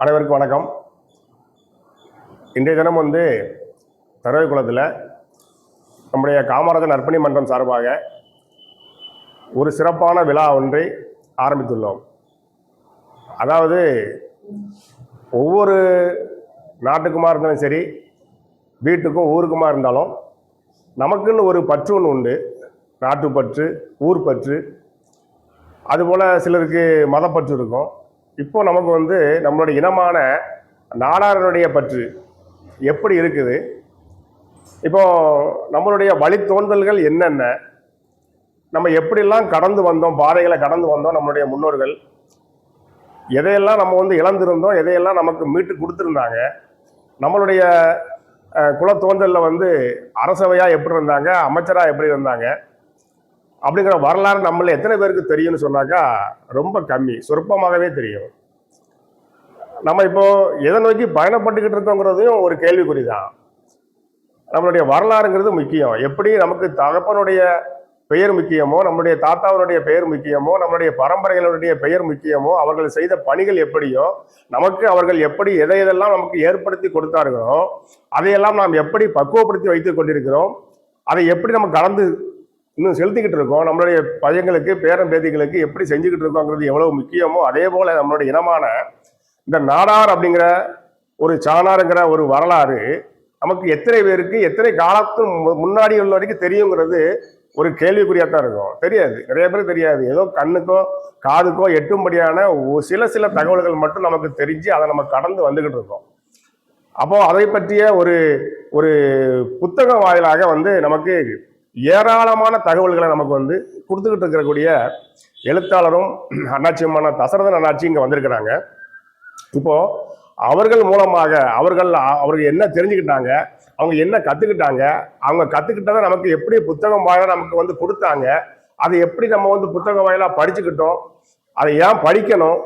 அனைவருக்கும் வணக்கம். இன்றைய தினம் தரவை குளத்தில் நம்முடைய காமராஜர் நற்பணி மன்றம் சார்பாக ஒரு சிறப்பான விழா ஒன்றை ஆரம்பித்துள்ளோம். அதாவது ஒவ்வொரு நாட்டுக்குமா இருந்தாலும் சரி, வீட்டுக்கும் ஊருக்குமா இருந்தாலும் நமக்குன்னு ஒரு பற்று ஒன்று உண்டு. நாட்டுப்பற்று, ஊர் பற்று, அதுபோல் சிலருக்கு மதப்பற்று இருக்கும். இப்போ நமக்கு நம்மளுடைய இனமான நாடாருடைய பற்று எப்படி இருக்குது, இப்போ நம்மளுடைய வழித்தோன்றல்கள் என்னென்ன, நம்ம எப்படிலாம் கடந்து வந்தோம், பாதைகளை கடந்து வந்தோம், நம்மளுடைய முன்னோர்கள் எதையெல்லாம் நம்ம இழந்திருந்தோம், எதையெல்லாம் நமக்கு மீட்டு கொடுத்துருந்தாங்க, நம்மளுடைய குலத்தோன்றலில் அரசவையாக எப்படி இருந்தாங்க, அமைச்சராக எப்படி இருந்தாங்க அப்படிங்கிற வரலாறு நம்மள எத்தனை பேருக்கு தெரியும்னு சொன்னாக்கா ரொம்ப கம்மி, சொற்பமாகவே தெரியும். நம்ம இப்போ எதை நோக்கி பயணப்பட்டுக்கிட்டு இருக்கோங்கிறதையும் ஒரு கேள்விக்குறி தான். நம்மளுடைய வரலாறுங்கிறது முக்கியம். எப்படி நமக்கு தகப்பனுடைய பெயர் முக்கியமோ, நம்மளுடைய தாத்தாவுடைய பெயர் முக்கியமோ, நம்மளுடைய பரம்பரைகளுடைய பெயர் முக்கியமோ, அவர்கள் செய்த பணிகள் எப்படியோ, நமக்கு அவர்கள் எப்படி எதையெல்லாம் நமக்கு ஏற்படுத்தி கொடுத்தார்களோ அதையெல்லாம் நாம் எப்படி பக்குவப்படுத்தி வைத்துக் கொண்டிருக்கிறோம், அதை எப்படி நம்ம கடந்து இன்னும் செலுத்திக்கிட்டு இருக்கோம், நம்மளுடைய பையங்களுக்கு பேரன் பேத்திகளுக்கு எப்படி செஞ்சுக்கிட்டு இருக்கோங்கிறது எவ்வளவு முக்கியமோ, அதே போல நம்மளுடைய இனமான இந்த நாடார் அப்படிங்கிற ஒரு சாணாருங்கிற ஒரு வரலாறு நமக்கு எத்தனை பேருக்கு எத்தனை காலத்துக்கு முன்னாடி உள்ள வரைக்கும் தெரியுங்கிறது ஒரு கேள்விக்குறியாத்தான் இருக்கும். தெரியாது, நிறைய பேருக்கு தெரியாது. ஏதோ கண்ணுக்கோ காதுக்கோ எட்டும்படியான சில தகவல்கள் மட்டும் நமக்கு தெரிஞ்சு அதை நம்ம கடந்து வந்துகிட்டு இருக்கோம். அப்போ அதை பற்றிய ஒரு ஒரு புத்தகம் வாயிலாக நமக்கு ஏராளமான தகவல்களை நமக்கு கொடுத்துக்கிட்டு இருக்கக்கூடிய எழுத்தாளரும் அண்ணாச்சியமான தசரதன் அண்ணாச்சி இங்கே வந்திருக்கிறாங்க. இப்போ அவர்கள் மூலமாக அவர்கள் என்ன தெரிஞ்சுக்கிட்டாங்க, அவங்க என்ன கற்றுக்கிட்டாங்க, அவங்க கற்றுக்கிட்டதை நமக்கு எப்படி புத்தகம் வாயிலாக நமக்கு கொடுத்தாங்க, அதை எப்படி நம்ம புத்தகம் வாயிலாக படிச்சுக்கிட்டோம், அதை ஏன் படிக்கணும்,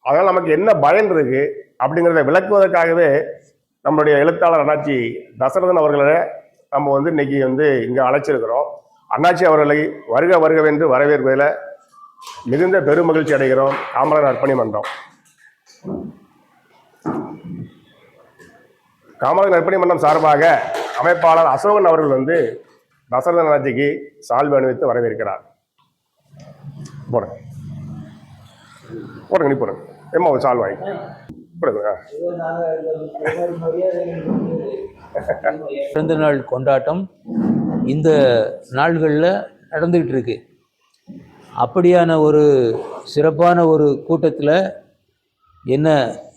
அதனால் நமக்கு என்ன பயன் இருக்கு அப்படிங்கிறத விளக்குவதற்காகவே நம்மளுடைய எழுத்தாளர் அண்ணாச்சி தசரதன் அவர்களை நம்ம இன்னைக்கு இங்கே அழைச்சிருக்கிறோம். அண்ணாச்சி அவர்களை வருக வருகவென்று வரவேற்பதில் மிகுந்த பெருமகிழ்ச்சி அடைகிறோம். காமராஜர் நற்பணி மன்றம் காமராஜர் நற்பணி மன்றம் சார்பாக அமைப்பாளர் அசோகன் அவர்கள் தசரதன் அண்ணாச்சிக்கு சால்வை அணிவித்து வரவேற்கிறார். போடுங்க போடுங்க, நீ போடுங்க, ஏமா ஒரு சால்வை பிறந்த நாள் கொண்டாட்டம் இந்த நாள்களில் நடந்துக்கிட்டு இருக்கு. அப்படியான ஒரு சிறப்பான ஒரு கூட்டத்தில் என்ன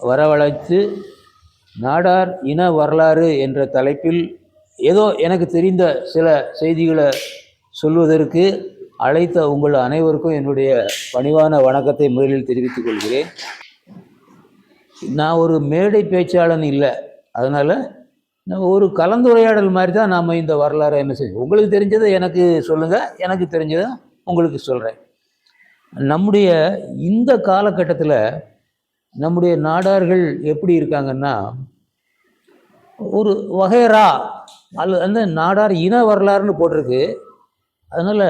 வரவழைத்து நாடார் இன வரலாறு என்ற தலைப்பில் ஏதோ எனக்கு தெரிந்த சில செய்திகளை சொல்வதற்கு அழைத்த உங்கள் அனைவருக்கும் என்னுடைய பணிவான வணக்கத்தை முதலில் தெரிவித்துக் கொள்கிறேன். நான் ஒரு மேடை பேச்சாளன் இல்லை, அதனால் ஒரு கலந்துரையாடல் மாதிரி தான் நாம் இந்த வரலாறை என்ன செய்வோம். உங்களுக்கு தெரிஞ்சதை எனக்கு சொல்லுங்கள், எனக்கு தெரிஞ்சதை உங்களுக்கு சொல்கிறேன். நம்முடைய இந்த காலகட்டத்தில் நம்முடைய நாடார்கள் எப்படி இருக்காங்கன்னா, ஒரு வகைரா அந்த நாடார் இன வரலாறுன்னு போட்டிருக்கு. அதனால்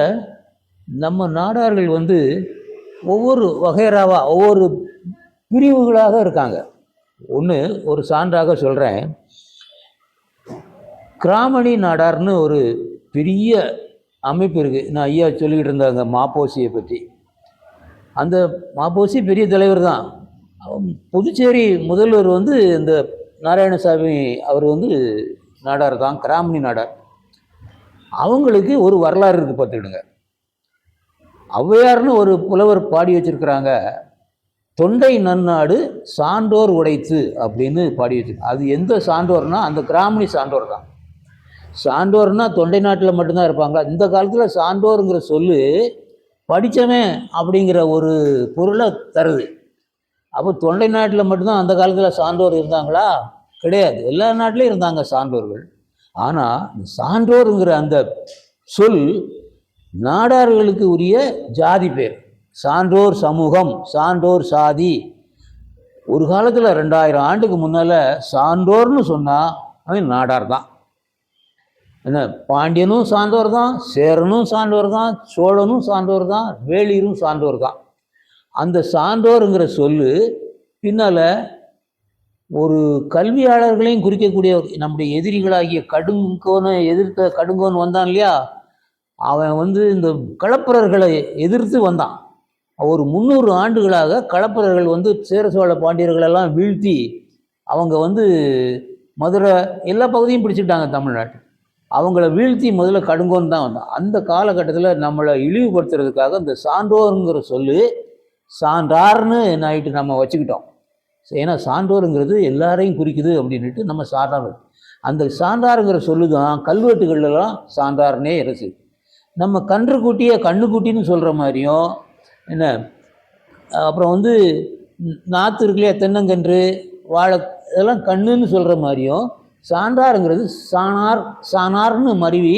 நம்ம நாடார்கள் ஒவ்வொரு வகைராவாக ஒவ்வொரு பிரிவுகளாக இருக்காங்க. ஒரு சான்றாக சொல்கிறேன். கிராமணி நாடார்னு ஒரு பெரிய அமைப்பு இருக்குது. நான் ஐயா சொல்லிக்கிட்டு இருந்தாங்க மாப்போசியை பற்றி. அந்த மாப்போசி பெரிய தலைவர் தான். புதுச்சேரி முதல்வர் இந்த நாராயணசாமி அவர் நாடார் தான், கிராமணி நாடார். அவங்களுக்கு ஒரு வரலாறு இருக்குது, பார்த்துக்கிடுங்க. ஔவையார்னு ஒரு புலவர் பாடி வச்சிருக்கிறாங்க, தொண்டை நன்னாடு சான்றோர் உடைத்து அப்படின்னு பாடி வச்சிருக்கு. அது எந்த சான்றோர்னா அந்த கிராமணி சான்றோர் தான். சான்றோர்னா தொண்டை நாட்டில் மட்டும்தான் இருப்பாங்க. இந்த காலத்தில் சான்றோருங்கிற சொல்லு படித்தவன் அப்படிங்கிற ஒரு பொருளை தருது. அப்போ தொண்டை நாட்டில் மட்டும்தான் அந்த காலத்தில் சான்றோர் இருந்தாங்களா? கிடையாது, எல்லா நாட்டிலையும் இருந்தாங்க சான்றோர்கள். ஆனால் சான்றோருங்கிற அந்த சொல் நாடார்களுக்கு உரிய ஜாதி பேர். சான்றோர் சமூகம், சான்றோர் சாதி. ஒரு காலத்தில் 2000 ஆண்டுக்கு முன்னால் சான்றோர்னு சொன்னால் அவன் நாடார் தான். என்ன, பாண்டியனும் சான்றோர் தான், சேரனும் சான்றோர் தான், சோழனும் சான்றோர் தான், வேளிரும் சான்றோர் தான். அந்த சான்றோருங்கிற சொல்லு பின்னால் ஒரு கல்வியாளர்களையும் குறிக்கக்கூடிய நம்முடைய எதிரிகளாகிய எதிர்த்த கடுங்கோன் வந்தான் இல்லையா, அவன் வந்து இந்த களப்பிரர்களை எதிர்த்து வந்தான். ஒரு 300 ஆண்டுகளாக களப்பிரர்கள் வந்து சேர சோழ பாண்டியர்களெல்லாம் வீழ்த்தி அவங்க வந்து மதுரை எல்லா பகுதியும் பிடிச்சிக்கிட்டாங்க தமிழ்நாட்டு. அவங்கள வீழ்த்தி முதல்ல கடுங்கோன் தான் வந்தான். அந்த காலகட்டத்தில் நம்மளை இழிவுபடுத்துறதுக்காக இந்த சான்றோருங்கிற சொல்லு சான்றார்னு ஆகிட்டு நம்ம வச்சுக்கிட்டோம். ஏன்னா சான்றோருங்கிறது எல்லாரையும் குறிக்குது அப்படின்ட்டு நம்ம சான்றார். அந்த சான்றாருங்கிற சொல்லு தான் கல்வெட்டுகள்லாம் சான்றார்னே இருக்கு. நம்ம கண்ணுக்குட்டின்னு சொல்கிற மாதிரியும் என்ன, அப்புறம் வந்து நாற்று இருக்கு இல்லையா, தென்னங்கன்று வாழை இதெல்லாம் கண்ணுன்னு சொல்கிற மாதிரியும் சான்றாருங்கிறது சாணார்னு மருவி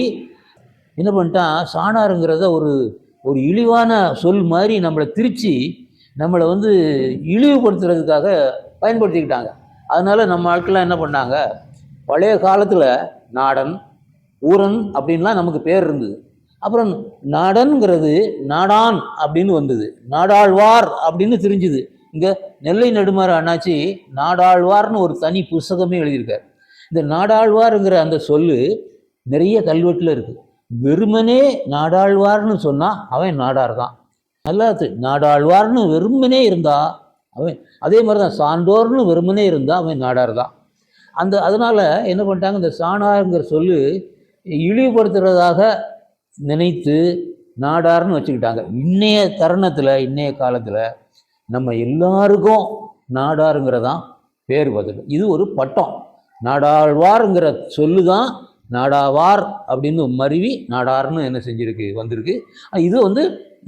என்ன பண்ணிட்டான், சாணாருங்கிறத ஒரு இழிவான சொல் மாதிரி நம்மளை திரிச்சு நம்மளை வந்து இழிவுபடுத்துறதுக்காக பயன்படுத்திக்கிட்டாங்க. அதனால நம்ம ஆட்கள்லாம் என்ன பண்ணாங்க, பழைய காலத்தில் நாடன் ஊரன் அப்படின்லாம் நமக்கு பேர் இருந்தது. அப்புறம் நாடன்கிறது நாடான் அப்படின்னு வந்தது, நாடாழ்வார் அப்படின்னு தெரிஞ்சுது. இங்கே நெல்லை நெடுமாறு அண்ணாச்சி நாடாழ்வார்னு ஒரு தனி புஸ்தகமே எழுதியிருக்கார். இந்த நாடாழ்வாருங்கிற அந்த சொல்லு நிறைய கல்வெட்டில் இருக்குது. வெறுமனே நாடாழ்வார்னு சொன்னால் அவன் நாடார் தான். நல்லா நாடாழ்வார்னு வெறுமனே இருந்தா அவன், அதே மாதிரி தான் சான்றோர்னு வெறுமனே இருந்தால் அவன் நாடார் தான். அதனால் என்ன பண்ணிட்டாங்க, இந்த சாணாருங்கிற சொல்லு இழிவுபடுத்துறதாக நினைத்து நாடார்னு வச்சுக்கிட்டாங்க. இன்னைய தருணத்தில் இன்னைய காலத்தில் நம்ம எல்லாருக்கும் நாடாருங்கிறதான் பேர் பதில். இது ஒரு பட்டம். நாடாழ்வாருங்கிற சொல்லு தான் நாடாவார் அப்படின்னு மருவி நாடார்னு என்ன செஞ்சிருக்கு, வந்திருக்கு. இது வந்து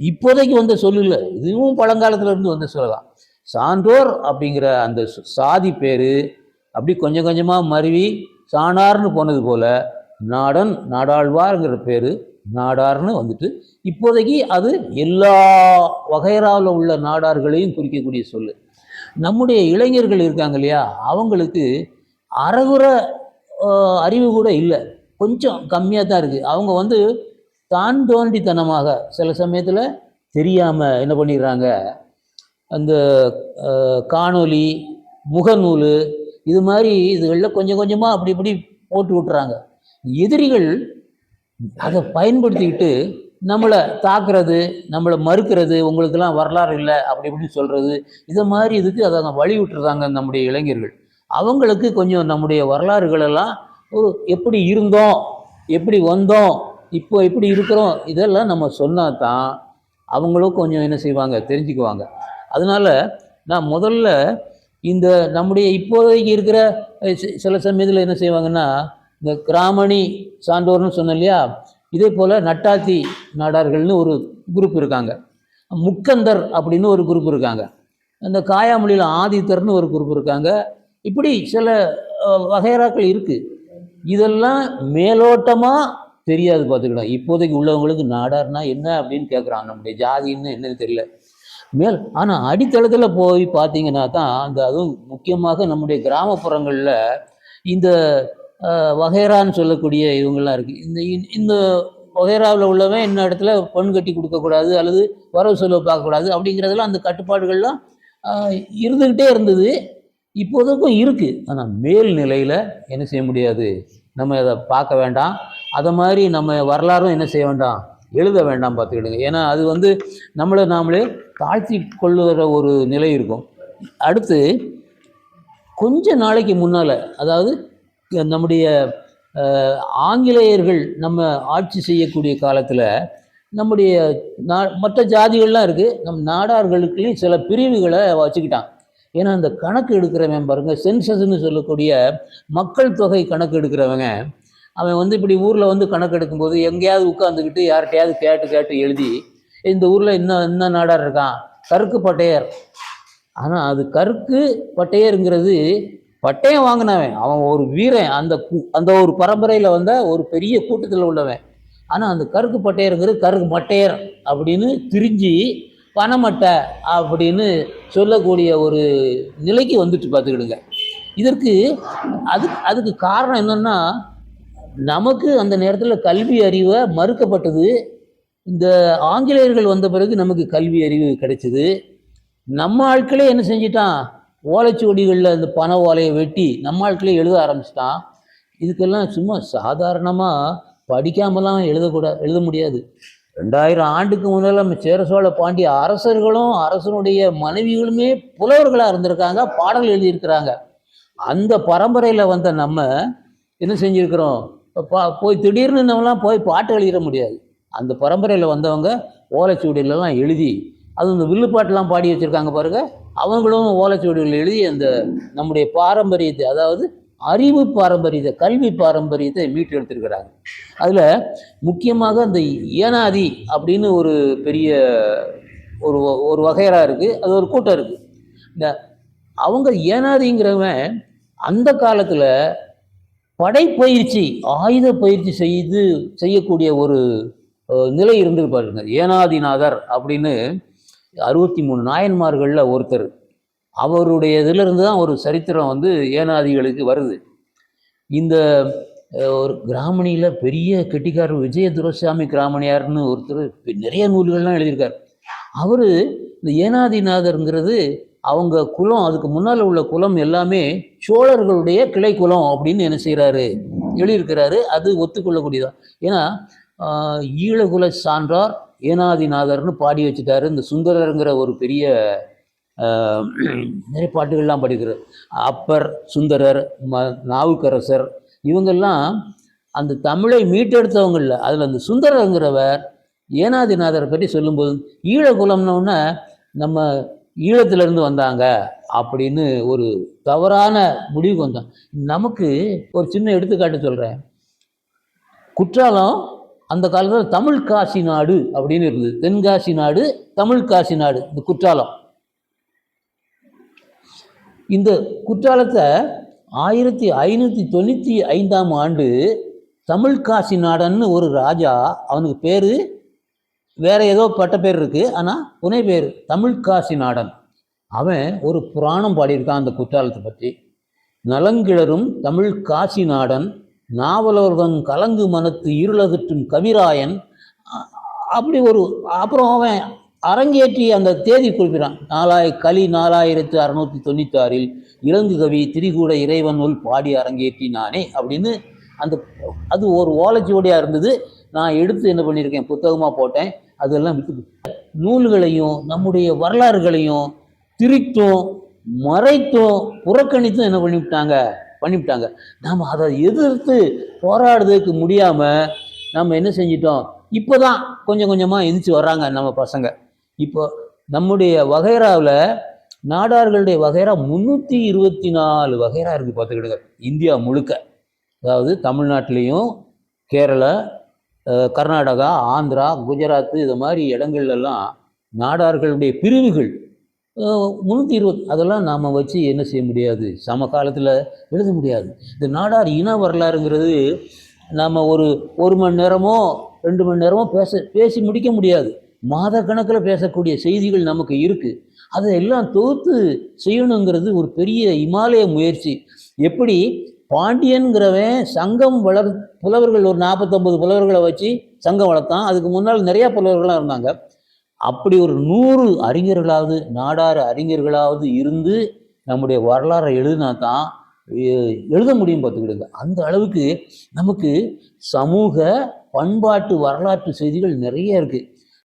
இப்போதைக்கு வந்த சொல்லு இல்லை, இதுவும் பழங்காலத்துல இருந்து வந்த சொல்லலாம். சான்றோர் அப்படிங்கிற அந்த சாதி பேர் அப்படி கொஞ்சம் கொஞ்சமாக மருவி சாணார்னு போனது போல நாடாழ்வாருங்கிற பேர் நாடார்னு வந்துட்டு இப்போதைக்கு அது எல்லா வகைராவில் உள்ள நாடார்களையும் குறிக்கக்கூடிய சொல்லு. நம்முடைய இளைஞர்கள் இருக்காங்க இல்லையா, அவங்களுக்கு அறகுற அறிவு கூட இல்லை, கொஞ்சம் கம்மியாக தான் இருக்குது. அவங்க வந்து தான் தோண்டித்தனமாக சில சமயத்தில் தெரியாமல் என்ன பண்ணிடுறாங்க, அந்த காணொலி முகநூல் இது மாதிரி இதுகளில் கொஞ்சம் கொஞ்சமாக அப்படி இப்படி போட்டு விட்டுறாங்க. எதிரிகள் அதை பயன்படுத்திக்கிட்டு நம்மளை தாக்குறது, நம்மளை மறுக்கிறது, உங்களுக்கெல்லாம் வரலாறு இல்லை அப்படி இப்படின்னு சொல்கிறது, இதை மாதிரி இதுக்கு அதை வழி விட்டுறாங்க நம்முடைய இளைஞர்கள். அவங்களுக்கு கொஞ்சம் நம்முடைய வரலாறுகளெல்லாம் எப்படி இருந்தோம், எப்படி வந்தோம், இப்போ எப்படி இருக்கிறோம், இதெல்லாம் நம்ம சொன்னால் தான் அவங்களும் கொஞ்சம் என்ன செய்வாங்க, தெரிஞ்சுக்குவாங்க. அதனால் நான் முதல்ல இந்த நம்முடைய இப்போதைக்கு இருக்கிற சில சமயத்தில் என்ன செய்வாங்கன்னா, இந்த கிராமணி சான்றோர்னு சொன்னேன் இல்லையா, இதே போல் நட்டாத்தி நாடார்கள்னு ஒரு குரூப் இருக்காங்க, முக்கந்தர் அப்படின்னு ஒரு குரூப் இருக்காங்க, அந்த காயாமொழியில் ஆதித்தர்னு ஒரு குரூப் இருக்காங்க. இப்படி சில வகைராக்கள் இருக்குது. இதெல்லாம் மேலோட்டமாக தெரியாது பார்த்துக்கிட்டோம். இப்போதைக்கு உள்ளவங்களுக்கு நாடார்னா என்ன அப்படின்னு கேட்குறாங்க, நம்முடைய ஜாதின்னு என்னன்னு தெரியல. ஆனால் அடித்தளத்தில் போய் பார்த்தீங்கன்னா தான் அதுவும் முக்கியமாக நம்முடைய கிராமப்புறங்களில் இந்த வகைரான்னு சொல்லக்கூடிய இவங்கெல்லாம் இருக்குது. இந்த வகைராவில் உள்ளவன் என்ன இடத்துல பொன் கட்டி கொடுக்கக்கூடாது அல்லது வரவு செலவு பார்க்கக்கூடாது அப்படிங்கிறதெல்லாம் அந்த கட்டுப்பாடுகள்லாம் இருந்துக்கிட்டே இருந்தது, இப்போதைக்கும் இருக்குது. ஆனால் மேல் நிலையில் என்ன செய்ய முடியாது, நம்ம அதை பார்க்க வேண்டாம். அதை மாதிரி நம்ம வரலாறும் என்ன செய்ய வேண்டாம், எழுத வேண்டாம் பார்த்துக்கிடுங்க. ஏன்னா அது வந்து நாமளே தாழ்த்தி கொள்ளுகிற ஒரு நிலை இருக்கும். அடுத்து கொஞ்ச நாளைக்கு முன்னால், அதாவது நம்முடைய ஆங்கிலேயர்கள் நம்ம ஆட்சி செய்யக்கூடிய காலத்தில் நம்முடைய மற்ற ஜாதிகள்லாம் இருக்குது, நம் நாடார்களுக்குள்ளேயும் சில பிரிவுகளை வச்சுக்கிட்டான். ஏன்னா அந்த கணக்கு எடுக்கிறவன் பாருங்கள், சென்சஸ்ன்னு சொல்லக்கூடிய மக்கள் தொகை கணக்கு எடுக்கிறவங்க, அவன் வந்து இப்படி ஊரில் வந்து கணக்கு எடுக்கும்போது எங்கேயாவது உட்காந்துக்கிட்டு யார்கிட்டையாவது கேட்டு எழுதி இந்த ஊரில் இன்னும் நாடார் இருக்கான், கருக்கு பட்டையர். ஆனால் அது கருக்கு பட்டையருங்கிறது பட்டயம் வாங்கினவன், அவன் ஒரு வீரன், அந்த ஒரு பரம்பரையில் வந்த ஒரு பெரிய கூட்டத்தில் உள்ளவன். ஆனால் அந்த கருக்கு பட்டையருங்கிறது கருக்கு மட்டையர் அப்படின்னு திரிஞ்சு பணமட்டை அப்படின்னு சொல்லக்கூடிய ஒரு நிலைக்கு வந்துட்டு பார்த்துக்கிடுங்க. இதற்கு அதுக்கு காரணம் என்னென்னா, நமக்கு அந்த நேரத்தில் கல்வி அறிவை மறுக்கப்பட்டது. இந்த ஆங்கிலேயர்கள் வந்த பிறகு நமக்கு கல்வி அறிவு கிடைச்சிது. நம்ம ஆட்களே என்ன செஞ்சிட்டான், ஓலைச்சுவடிகளில் அந்த பனை ஓலையை வெட்டி நம்ம ஆட்களே எழுத ஆரம்பிச்சிட்டான். இதுக்கெல்லாம் சும்மா சாதாரணமாக படிக்காமலாம் எழுத முடியாது. 2000 ஆண்டுக்கு முன்னால் நம்ம சேர சோழ பாண்டிய அரசர்களும் அரசனுடைய மனைவிகளுமே புலவர்களாக இருந்திருக்காங்க, பாடல் எழுதியிருக்கிறாங்க. அந்த பரம்பரையில் வந்த நம்ம என்ன செஞ்சுருக்கிறோம், போய் திடீர்னு நம்மலாம் போய் பாட்டு எழுதிட முடியாது. அந்த பரம்பரையில் வந்தவங்க ஓலைச்சுவடியிலலாம் எழுதி, அது இந்த வில்லுப்பாட்டெலாம் பாடி வச்சுருக்காங்க பாருங்க, அவங்களும் ஓலைச்சுவடிகள் எழுதி அந்த நம்முடைய பாரம்பரியத்தை, அதாவது அறிவு பாரம்பரியத்தை, கல்வி பாரம்பரியத்தை மீட்டு எடுத்திருக்கிறாங்க. அதில் முக்கியமாக அந்த ஏனாதி அப்படின்னு ஒரு பெரிய ஒரு ஒரு வகையறா இருக்குது, அது ஒரு கூட்டம் இருக்குது. இந்த அவங்க ஏனாதிங்கிறவன் அந்த காலத்தில் படைப்பயிற்சி, ஆயுத பயிற்சி செய்யக்கூடிய ஒரு நிலை இருந்துட்டு பாருங்க. ஏனாதிநாதர் அப்படின்னு 63 நாயன்மார்களில் ஒருத்தர். அவருடைய இதிலிருந்து தான் ஒரு சரித்திரம் வந்து ஏனாதிகளுக்கு வருது. இந்த ஒரு கிராமணியில் பெரிய கெட்டிக்காரர் விஜய துரைசாமி கிராமணியார்னு ஒருத்தர் நிறைய நூல்கள்லாம் எழுதியிருக்கார். அவர் இந்த ஏனாதிநாதருங்கிறது அவங்க குலம், அதுக்கு முன்னால் உள்ள குலம் எல்லாமே சோழர்களுடைய கிளை குலம் அப்படின்னு என்ன செய்கிறாரு, எழுதியிருக்கிறாரு. அது ஒத்துக்கொள்ளக்கூடியதான். ஏன்னா ஈழகுல சான்றார் ஏனாதிநாதர்னு பாடி வச்சுட்டாரு. இந்த சுந்தரருங்கிற ஒரு பெரிய நிறைய பாட்டுகள்லாம் படிக்கிறார். அப்பர், சுந்தரர், நாவுக்கரசர், இவங்கெல்லாம் அந்த தமிழை மீட்டெடுத்தவங்களில் அதில் அந்த சுந்தரங்கிறவர் ஏனாதிநாதரை பற்றி சொல்லும்போது ஈழகுலம்னோன்னா நம்ம ஈழத்திலிருந்து வந்தாங்க அப்படின்னு ஒரு தவறான முடிவுக்கு வந்தாங்க. நமக்கு ஒரு சின்ன எடுத்துக்காட்டு சொல்கிறேன். குற்றாலம் அந்த காலத்தில் தமிழ் காசி நாடு அப்படின்னு இருந்தது. தென்காசி நாடு, தமிழ் காசி நாடு. இந்த குற்றாலம், இந்த குற்றாலத்தை 1595ஆம் ஆண்டு தமிழ் காசி நாடன்னு ஒரு ராஜா, அவனுக்கு பேர் வேற ஏதோ பட்ட பேர் இருக்கு, ஆனால் புனை பேர் தமிழ் காசி நாடன். அவன் ஒரு புராணம் பாடியிருக்கான் அந்த குற்றாலத்தை பற்றி. நலங்கிழரும் தமிழ் காசி நாடன், நாவலர்தன் கலங்கு மனத்து இருளகற்றும் கவிராயன், அப்படி ஒரு. அப்புறம் அவன் அரங்கேற்றி அந்த தேதி குறிப்பிடான். கலி 4696 இலங்கு கவி திரிகூட இறைவன் உள் பாடி அரங்கேற்றி நானே அப்படின்னு. அது ஒரு ஓலைச்சுவடியாக இருந்தது. நான் எடுத்து என்ன பண்ணியிருக்கேன், புத்தகமாக போட்டேன். அதெல்லாம் விட்டு நூல்களையும் நம்முடைய வரலாறுகளையும் திரித்தும் மறைத்தும் புறக்கணித்தும் என்ன பண்ணிவிட்டாங்க. நாம் அதை எதிர்த்து போராடுறதுக்கு முடியாமல் நம்ம என்ன செஞ்சிட்டோம், இப்போ தான் கொஞ்சம் கொஞ்சமாக எந்திரிச்சு வர்றாங்க நம்ம பசங்க. இப்போ நம்முடைய வகைராவில் நாடார்களுடைய வகைரா 324 வகைரா இருக்குது பார்த்துக்கிடுங்க, இந்தியா முழுக்க. அதாவது தமிழ்நாட்டிலையும் கேரளா, கர்நாடகா, ஆந்திரா, குஜராத்து, இது மாதிரி இடங்கள்லாம் நாடார்களுடைய பிரிவுகள் 320. அதெல்லாம் நாம் வச்சு என்ன செய்ய முடியாது, சம காலத்தில் எழுத முடியாது. இந்த நாடார் இன வரலாறுங்கிறது நாம் ஒரு மணி நேரமோ 2 மணி நேரமோ பேசி முடிக்க முடியாது. மாத கணக்கில் பேசக்கூடிய செய்திகள் நமக்கு இருக்குது. அதையெல்லாம் தொகுத்து செய்யணுங்கிறது ஒரு பெரிய இமாலய முயற்சி. எப்படி பாண்டியன்கிறவன் சங்கம் புலவர்கள் ஒரு 49 புலவர்களை வச்சு சங்கம் வளர்த்தான். அதுக்கு முன்னால் நிறையா புலவர்களாக இருந்தாங்க. அப்படி ஒரு 100 அறிஞர்களாவது, நாடார் அறிஞர்களாவது இருந்து நம்முடைய வரலாறை எழுதினா தான் எழுத முடியும் பார்த்துக்கிடுங்க. அந்த அளவுக்கு நமக்கு சமூக பண்பாட்டு வரலாற்று செய்திகள் நிறைய இருக்குது.